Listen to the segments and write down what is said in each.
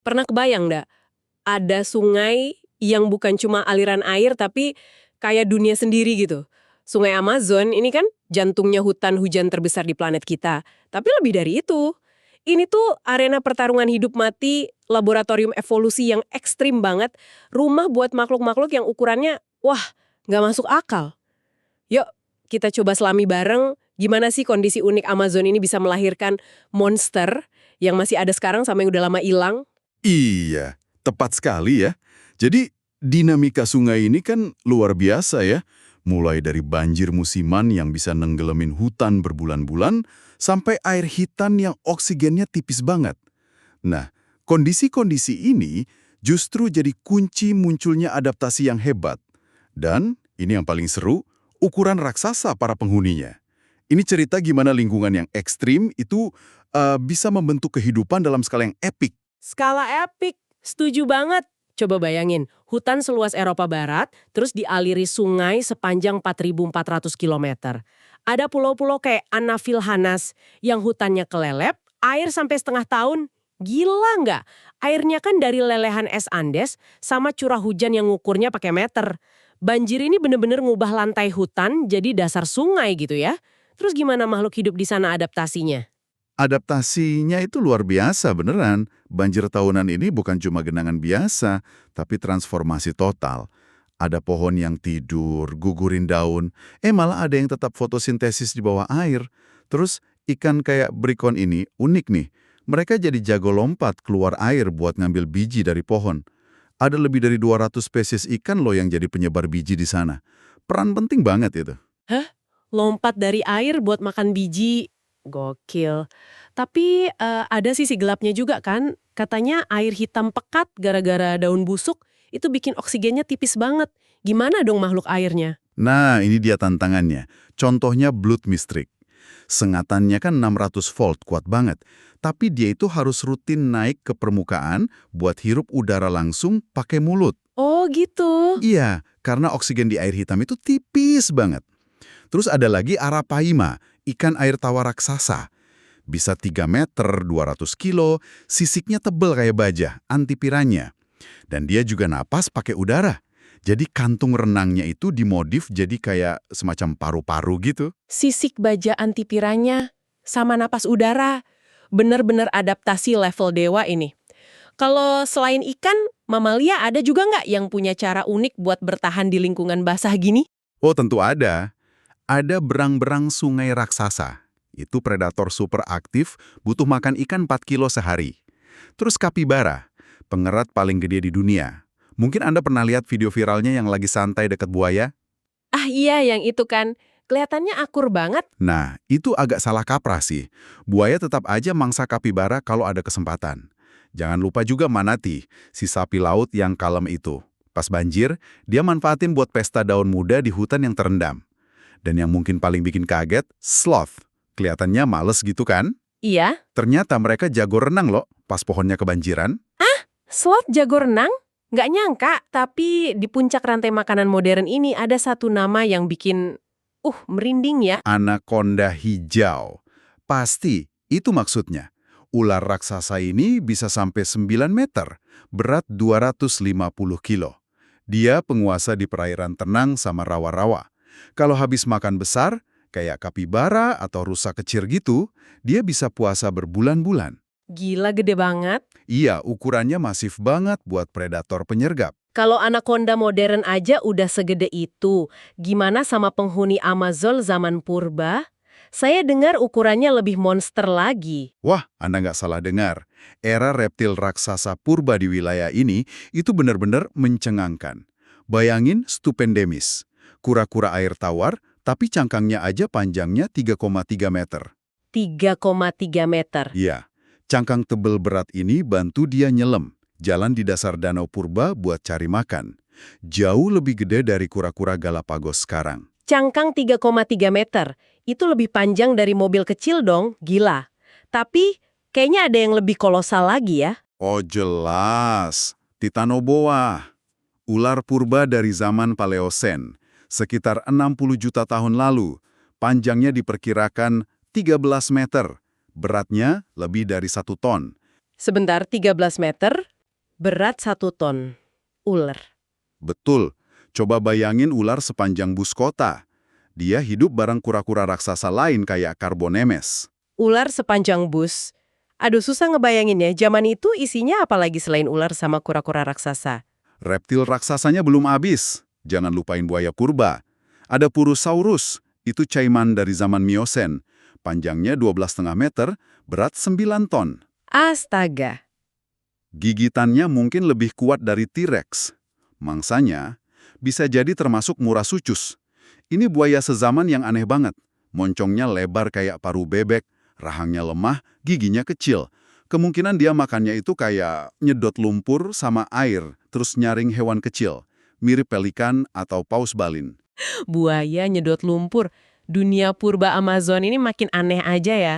Pernah kebayang nggak, ada sungai yang bukan cuma aliran air tapi kayak dunia sendiri gitu. Sungai Amazon ini kan jantungnya hutan hujan terbesar di planet kita. Tapi lebih dari itu. Ini tuh arena pertarungan hidup mati, laboratorium evolusi yang ekstrim banget, rumah buat makhluk-makhluk yang ukurannya, wah, nggak masuk akal. Yuk, kita coba selami bareng gimana sih kondisi unik Amazon ini bisa melahirkan monster yang masih ada sekarang sama yang udah lama hilang. Iya, tepat sekali ya. Jadi, dinamika sungai ini kan luar biasa ya. Mulai dari banjir musiman yang bisa nenggelamin hutan berbulan-bulan, sampai air hitam yang oksigennya tipis banget. Nah, kondisi-kondisi ini justru jadi kunci munculnya adaptasi yang hebat. Dan, ini yang paling seru, ukuran raksasa para penghuninya. Ini cerita gimana lingkungan yang ekstrim itu bisa membentuk kehidupan dalam skala yang epik. Skala epik, setuju banget. Coba bayangin, hutan seluas Eropa Barat, terus dialiri sungai sepanjang 4.400 kilometer. Ada pulau-pulau kayak Anafilhanas yang hutannya kelelep, air sampai setengah tahun. Gila nggak? Airnya kan dari lelehan es Andes sama curah hujan yang ngukurnya pakai meter. Banjir ini bener-bener ngubah lantai hutan jadi dasar sungai gitu ya. Terus gimana makhluk hidup di sana adaptasinya? Adaptasinya itu luar biasa beneran. Banjir tahunan ini bukan cuma genangan biasa, tapi transformasi total. Ada pohon yang tidur, gugurin daun, malah ada yang tetap fotosintesis di bawah air. Terus ikan kayak brikon ini unik nih. Mereka jadi jago lompat keluar air buat ngambil biji dari pohon. Ada lebih dari 200 spesies ikan loh yang jadi penyebar biji di sana. Peran penting banget itu. Hah? Lompat dari air buat makan biji? Gokil. Tapi ada sisi gelapnya juga kan? Katanya air hitam pekat gara-gara daun busuk itu bikin oksigennya tipis banget. Gimana dong makhluk airnya? Nah, ini dia tantangannya. Contohnya blood mistrik. Sengatannya kan 600 volt, kuat banget. Tapi dia itu harus rutin naik ke permukaan buat hirup udara langsung pakai mulut. Oh gitu. Iya, karena oksigen di air hitam itu tipis banget. Terus ada lagi arapaima, ikan air tawar raksasa. Bisa 3 meter, 200 kilo, sisiknya tebel kayak baja, anti piranya. Dan dia juga napas pakai udara. Jadi kantung renangnya itu dimodif jadi kayak semacam paru-paru gitu. Sisik baja anti piranya sama napas udara. Bener-bener adaptasi level dewa ini. Kalau selain ikan, mamalia ada juga nggak yang punya cara unik buat bertahan di lingkungan basah gini? Oh, tentu ada. Ada berang-berang sungai raksasa. Itu predator super aktif, butuh makan ikan 4 kilo sehari. Terus kapibara, pengerat paling gede di dunia. Mungkin Anda pernah lihat video viralnya yang lagi santai dekat buaya? Ah iya, yang itu kan. Kelihatannya akur banget. Nah, itu agak salah kaprah sih. Buaya tetap aja mangsa kapibara kalau ada kesempatan. Jangan lupa juga manati, si sapi laut yang kalem itu. Pas banjir, dia manfaatin buat pesta daun muda di hutan yang terendam. Dan yang mungkin paling bikin kaget, sloth. Kelihatannya males gitu kan? Iya. Ternyata mereka jago renang loh pas pohonnya kebanjiran. Slot jago renang? Nggak nyangka, tapi di puncak rantai makanan modern ini ada satu nama yang bikin, merinding ya. Anaconda hijau. Pasti, itu maksudnya. Ular raksasa ini bisa sampai 9 meter, berat 250 kilo. Dia penguasa di perairan tenang sama rawa-rawa. Kalau habis makan besar, kayak kapibara atau rusa kecil gitu, dia bisa puasa berbulan-bulan. Gila gede banget. Iya, ukurannya masif banget buat predator penyergap. Kalau anaconda modern aja udah segede itu, gimana sama penghuni Amazon zaman purba? Saya dengar ukurannya lebih monster lagi. Wah, Anda nggak salah dengar. Era reptil raksasa purba di wilayah ini itu benar-benar mencengangkan. Bayangin stupendemis. Kura-kura air tawar, tapi cangkangnya aja panjangnya 3,3 meter. 3,3 meter. Iya, cangkang tebel berat ini bantu dia nyelam, jalan di dasar danau purba buat cari makan. Jauh lebih gede dari kura-kura Galapagos sekarang. Cangkang 3,3 meter. Itu lebih panjang dari mobil kecil dong, gila. Tapi kayaknya ada yang lebih kolosal lagi ya. Oh jelas, Titanoboa. Ular purba dari zaman Paleosen, sekitar 60 juta tahun lalu. Panjangnya diperkirakan 13 meter, beratnya lebih dari 1 ton. Sebentar, 13 meter, berat 1 ton. Ular. Betul. Coba bayangin ular sepanjang bus kota. Dia hidup bareng kura-kura raksasa lain kayak Carbonemes. Ular sepanjang bus. Aduh, susah ngebayangin ya, zaman itu isinya apa lagi selain ular sama kura-kura raksasa? Reptil raksasanya belum habis. Jangan lupain buaya purba. Ada Purosaurus, itu caiman dari zaman Miosen. Panjangnya 12,5 meter, berat 9 ton. Astaga. Gigitannya mungkin lebih kuat dari T-Rex. Mangsanya bisa jadi termasuk Murasuchus. Ini buaya sezaman yang aneh banget. Moncongnya lebar kayak paru bebek, rahangnya lemah, giginya kecil. Kemungkinan dia makannya itu kayak nyedot lumpur sama air, terus nyaring hewan kecil. Mirip pelikan atau paus balin. Buaya nyedot lumpur. Dunia purba Amazon ini makin aneh aja ya.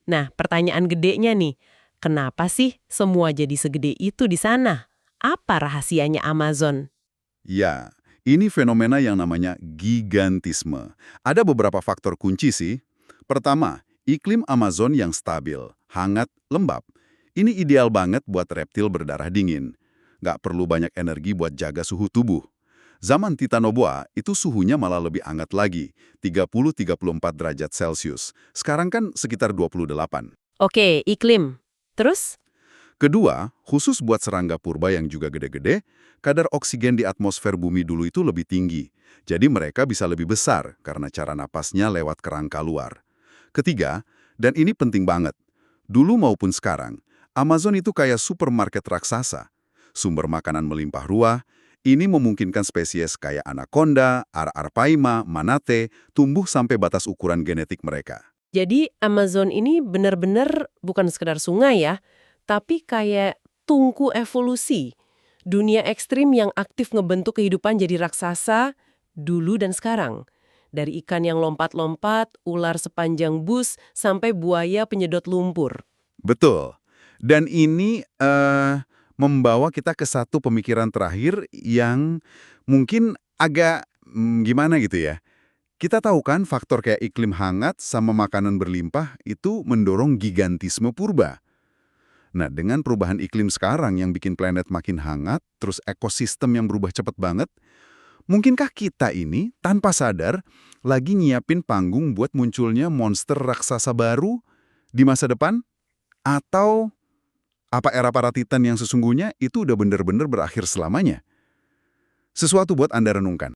Nah, pertanyaan gedenya nih. Kenapa sih semua jadi segede itu di sana? Apa rahasianya Amazon? Ya, ini fenomena yang namanya gigantisme. Ada beberapa faktor kunci sih. Pertama, iklim Amazon yang stabil, hangat, lembab. Ini ideal banget buat reptil berdarah dingin. Nggak perlu banyak energi buat jaga suhu tubuh. Zaman Titanoboa itu suhunya malah lebih hangat lagi, 30-34 derajat Celcius. Sekarang kan sekitar 28. Oke, iklim. Terus? Kedua, khusus buat serangga purba yang juga gede-gede, kadar oksigen di atmosfer bumi dulu itu lebih tinggi. Jadi mereka bisa lebih besar karena cara napasnya lewat kerangka luar. Ketiga, dan ini penting banget, dulu maupun sekarang, Amazon itu kayak supermarket raksasa. Sumber makanan melimpah ruah, ini memungkinkan spesies kayak anaconda, arapaima, manatee, tumbuh sampai batas ukuran genetik mereka. Jadi Amazon ini benar-benar bukan sekedar sungai ya, tapi kayak tungku evolusi. Dunia ekstrim yang aktif ngebentuk kehidupan jadi raksasa dulu dan sekarang. Dari ikan yang lompat-lompat, ular sepanjang bus, sampai buaya penyedot lumpur. Betul. Dan ini membawa kita ke satu pemikiran terakhir yang mungkin agak gimana gitu ya. Kita tahu kan faktor kayak iklim hangat sama makanan berlimpah itu mendorong gigantisme purba. Nah, dengan perubahan iklim sekarang yang bikin planet makin hangat, terus ekosistem yang berubah cepat banget, mungkinkah kita ini tanpa sadar lagi nyiapin panggung buat munculnya monster raksasa baru di masa depan? Atau apa era para titan yang sesungguhnya itu udah bener-bener berakhir selamanya? Sesuatu buat Anda renungkan.